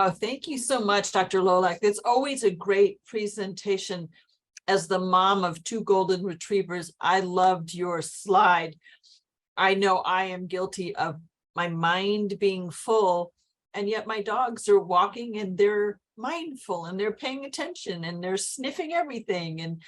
Oh, thank you so much, Dr. Lolak. It's always a great presentation. As the mom of 2 golden retrievers, I loved your slide. I know I am guilty of my mind being full, and yet my dogs are walking and they're mindful and they're paying attention and they're sniffing everything. And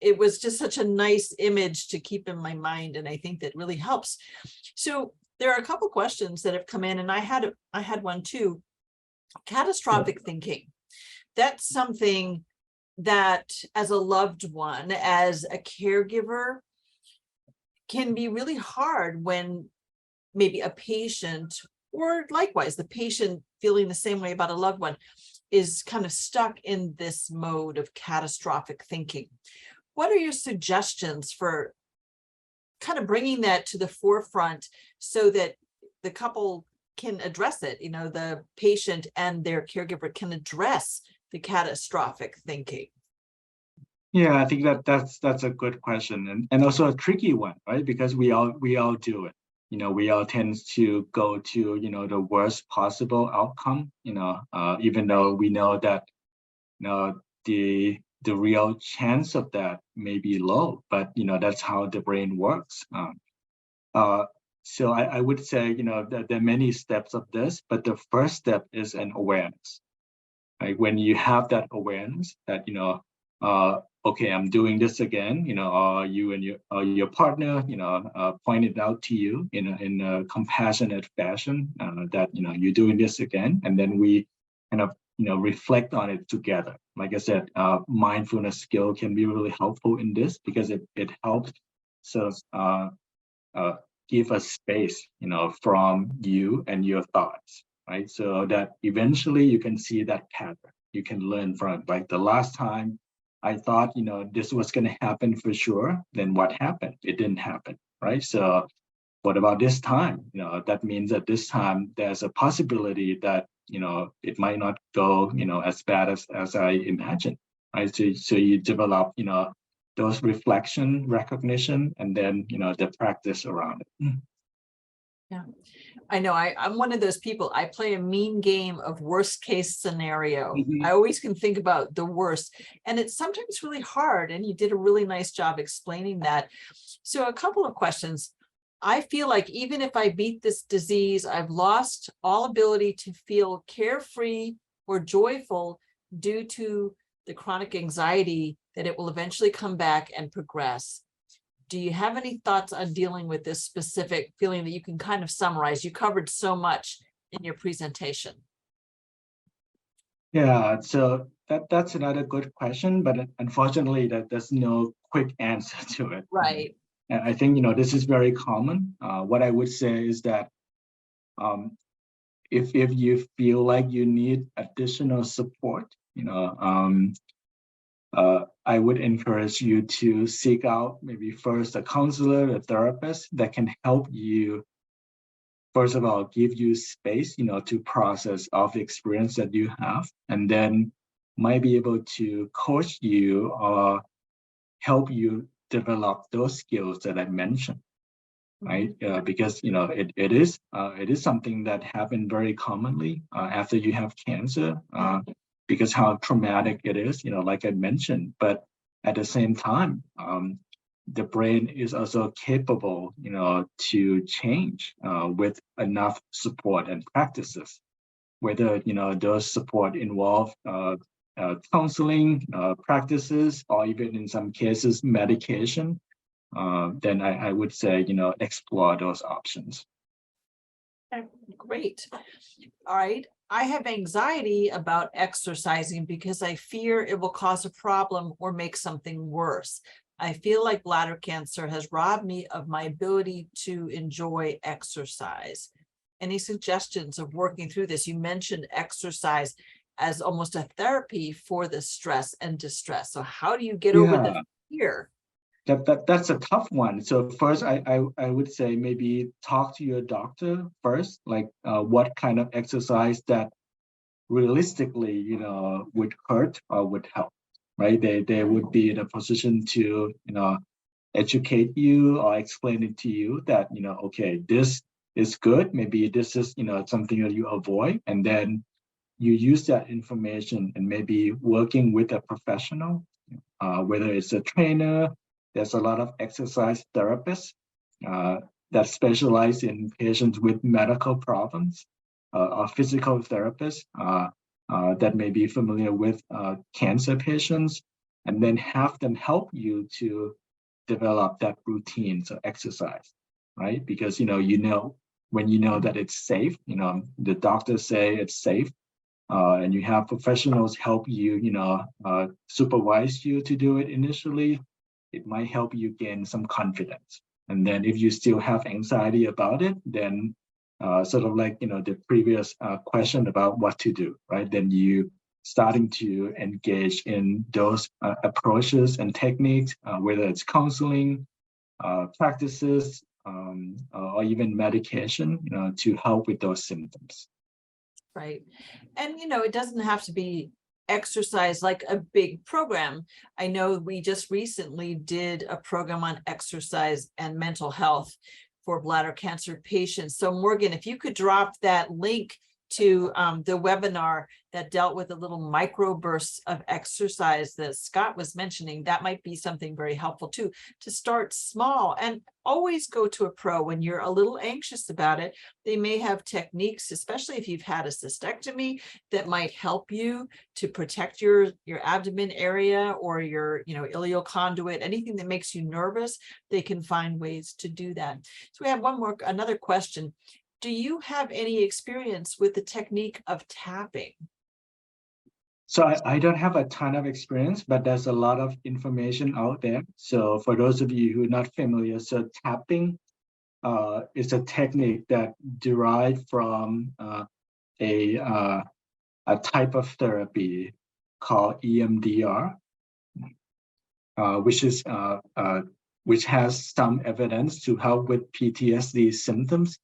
it was just such a nice image to keep in my mind, and I think that really helps. So there are a couple questions that have come in, and I had one too. Catastrophic thinking. That's something that as a loved one, as a caregiver, can be really hard when maybe a patient, or likewise the patient feeling the same way about a loved one, is kind of stuck in this mode of catastrophic thinking. What are your suggestions for kind of bringing that to the forefront so that the couple can address it? The patient and their caregiver can address the catastrophic thinking. Yeah, I think that's a good question, and also a tricky one, right? Because we all do it. We all tend to go to the worst possible outcome. Even though we know that the real chance of that may be low, but that's how the brain works. So I would say that there are many steps of this, but the first step is an awareness. Right? When you have that awareness that okay, I'm doing this again, you and your partner, point it out to you in a compassionate fashion that, you're doing this again. And then we kind of, reflect on it together. Like I said, mindfulness skill can be really helpful in this because it helps sort of give us space, from you and your thoughts, right? So that eventually you can see that pattern. You can learn from it. Like the last time I thought, this was going to happen for sure. Then what happened? It didn't happen, right? So what about this time? That means that this time there's a possibility that, it might not go, as bad as I imagined, right? So you develop, those reflection, recognition, and then, the practice around it. Yeah, I know. I'm one of those people. I play a mean game of worst case scenario. I always can think about the worst, and it's sometimes really hard. And you did a really nice job explaining that. So a couple of questions. I feel like even if I beat this disease, I've lost all ability to feel carefree or joyful due to the chronic anxiety that it will eventually come back and progress. Do you have any thoughts on dealing with this specific feeling that you can kind of summarize? You covered so much in your presentation. Yeah, so that's another good question, but unfortunately, there's no quick answer to it. Right. And I think this is very common. What I would say is that if you feel like you need additional support, I would encourage you to seek out maybe first a counselor, a therapist that can help you, first of all, give you space, to process all the experience that you have, and then might be able to coach you or help you develop those skills that I mentioned, right? Because it is something that happens very commonly after you have cancer. Because how traumatic it is, like I mentioned, but at the same time, the brain is also capable, to change with enough support and practices. Whether those support involve counseling practices, or even in some cases medication, then I would say explore those options. Great. All right. I have anxiety about exercising because I fear it will cause a problem or make something worse. I feel like bladder cancer has robbed me of my ability to enjoy exercise. Any suggestions of working through this? You mentioned exercise as almost a therapy for the stress and distress. So how do you get over the fear? That's a tough one. So first, I would say maybe talk to your doctor first, like what kind of exercise that realistically, would hurt or would help, right? They would be in a position to, educate you or explain it to you that, okay, this is good. Maybe this is, something that you avoid, and then, you use that information and maybe working with a professional, whether it's a trainer. There's a lot of exercise therapists that specialize in patients with medical problems, or physical therapists that may be familiar with cancer patients, and then have them help you to develop that routine, so exercise, right? Because when you know that it's safe, the doctors say it's safe, and you have professionals help you, supervise you to do it initially, it might help you gain some confidence. And then if you still have anxiety about it, then sort of like, the previous question about what to do, right? Then you starting to engage in those approaches and techniques, whether it's counseling, practices, or even medication, to help with those symptoms. Right. And, it doesn't have to be exercise like a big program. I know we just recently did a program on exercise and mental health for bladder cancer patients. So Morgan, if you could drop that link to the webinar that dealt with the little microbursts of exercise that Scott was mentioning, that might be something very helpful too, to start small and always go to a pro when you're a little anxious about it. They may have techniques, especially if you've had a cystectomy, that might help you to protect your abdomen area or your ileal conduit, anything that makes you nervous. They can find ways to do that. So we have another question. Do you have any experience with the technique of tapping? So I don't have a ton of experience, but there's a lot of information out there. So for those of you who are not familiar, so tapping is a technique that derived from a type of therapy called EMDR, which has some evidence to help with PTSD symptoms.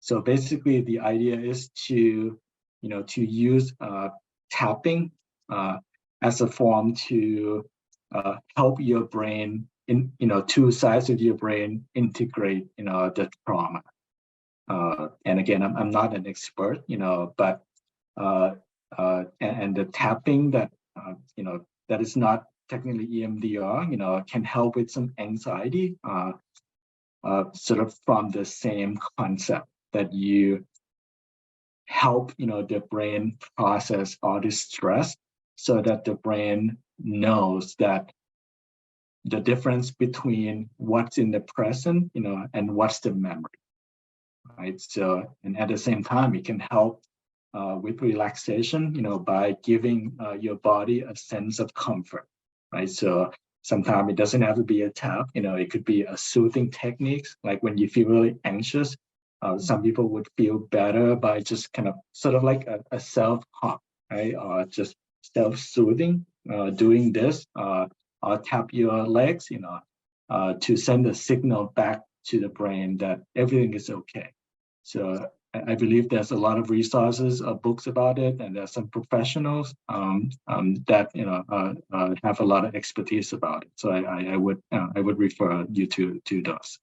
So basically, the idea is to use tapping as a form to help your brain two sides of your brain integrate the trauma. And again, I'm not an expert, but and the tapping that that is not technically EMDR, can help with some anxiety, sort of from the same concept that you help the brain process all this stress, so that the brain knows that the difference between what's in the present and what's the memory, right? So, and at the same time, it can help with relaxation by giving your body a sense of comfort, right? So sometimes it doesn't have to be a tap, it could be a soothing techniques, like when you feel really anxious. Some people would feel better by just kind of sort of like a self-talk, right? Or just self-soothing, doing this, or tap your legs, to send a signal back to the brain that everything is okay. So I believe there's a lot of resources, books about it, and there's some professionals that have a lot of expertise about it. So I would refer you to those.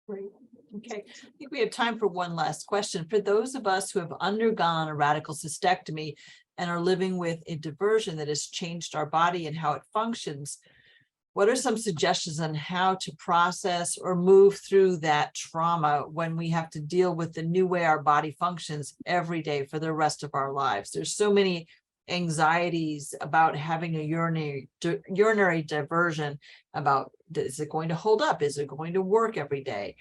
Great. Okay, I think we have time for one last question. For those of us who have undergone a radical cystectomy and are living with a diversion that has changed our body and how it functions, what are some suggestions on how to process or move through that trauma when we have to deal with the new way our body functions every day for the rest of our lives? There's so many anxieties about having a urinary diversion, about, is it going to hold up? Is it going to work every day?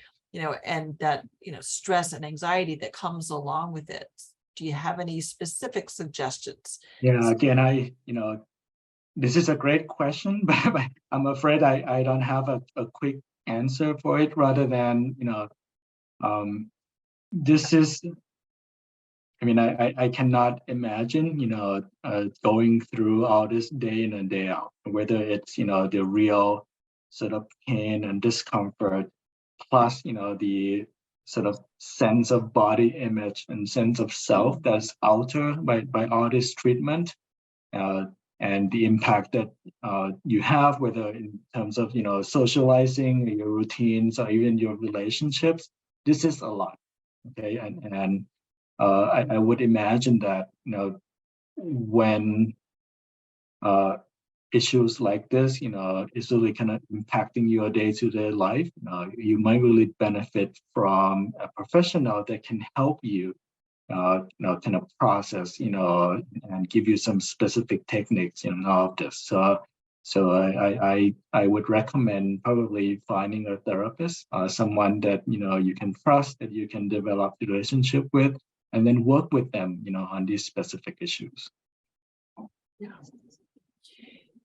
And that, stress and anxiety that comes along with it. Do you have any specific suggestions? Yeah, again, this is a great question, but I'm afraid I don't have a quick answer for it, rather than, this is, I cannot imagine, going through all this day in and day out, whether it's, the real sort of pain and discomfort, plus, the sort of sense of body image and sense of self that's altered by all this treatment, and the impact that you have, whether in terms of socializing, your routines, or even your relationships. This is a lot, okay, and I would imagine that when issues like this, is really kind of impacting your day-to-day life, you might really benefit from a professional that can help you, kind of process, and give you some specific techniques in all of this. So I would recommend probably finding a therapist, someone that you can trust, that you can develop a relationship with, and then work with them, on these specific issues. Yeah.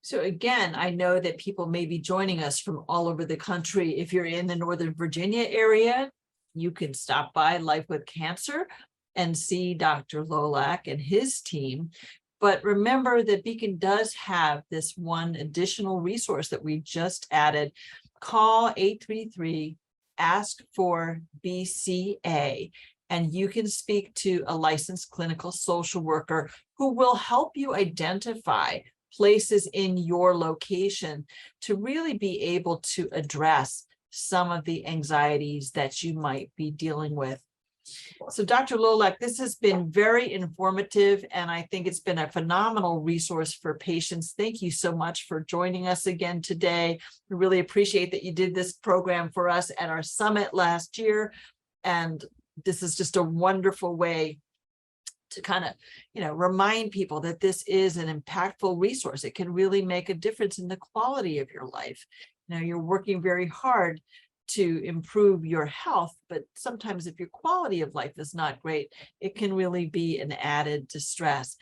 So again, I know that people may be joining us from all over the country. If you're in the Northern Virginia area, you can stop by Life with Cancer and see Dr. Lolak and his team. But remember that Beacon does have this one additional resource that we just added. Call 833, ask for BCA, and you can speak to a licensed clinical social worker who will help you identify places in your location to really be able to address some of the anxieties that you might be dealing with. So Dr. Lolak, this has been very informative, and I think it's been a phenomenal resource for patients. Thank you so much for joining us again today. We really appreciate that you did this program for us at our summit last year. And this is just a wonderful way to kind of, remind people that this is an impactful resource. It can really make a difference in the quality of your life. You're working very hard to improve your health, but sometimes if your quality of life is not great, it can really be an added distress.